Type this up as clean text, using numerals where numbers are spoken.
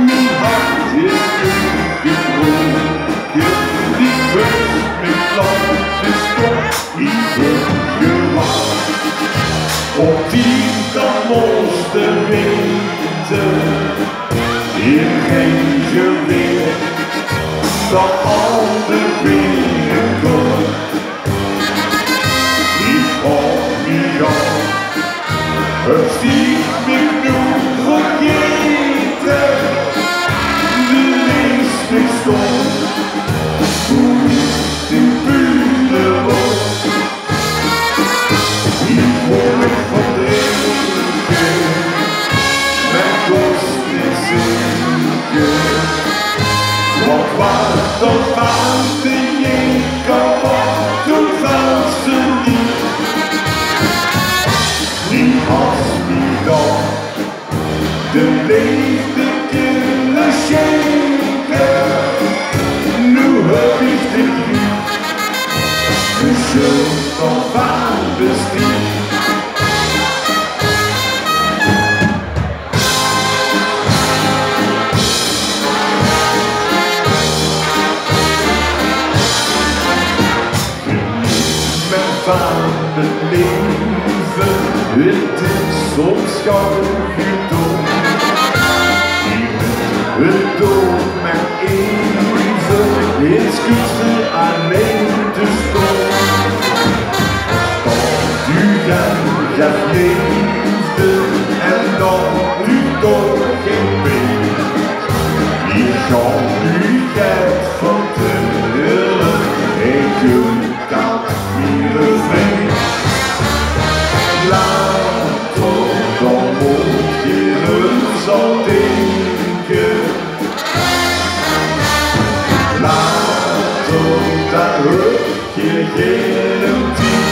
Mijn hart is gebroken, die rust met land is toch niet gewacht. Op die dag moest de winter in geen geweer dat al de binnenkomt. Ik hoor niet al, het stiet me genoeg vergeten. De leest stond, hoe is de buren wordt. Ik hoor het verdrinken, mijn kost is zinken. Want wat dan gaat de je kapot, toen valt ze niet. Die als niet dan de leefde kunnen schenken. Nu heb ik de lief, de schuld van vaders niet. Van het leven, het is soms schouwgedood. Het dood met even, is kussen alleen te stoot. Als u gaat leefde en dan u toch geen weet. Ik kan u het vertellen, ik kunt dat niet vreemd. Laat op, dan moet je eens al denken. Laat op, daar heb je geen tien.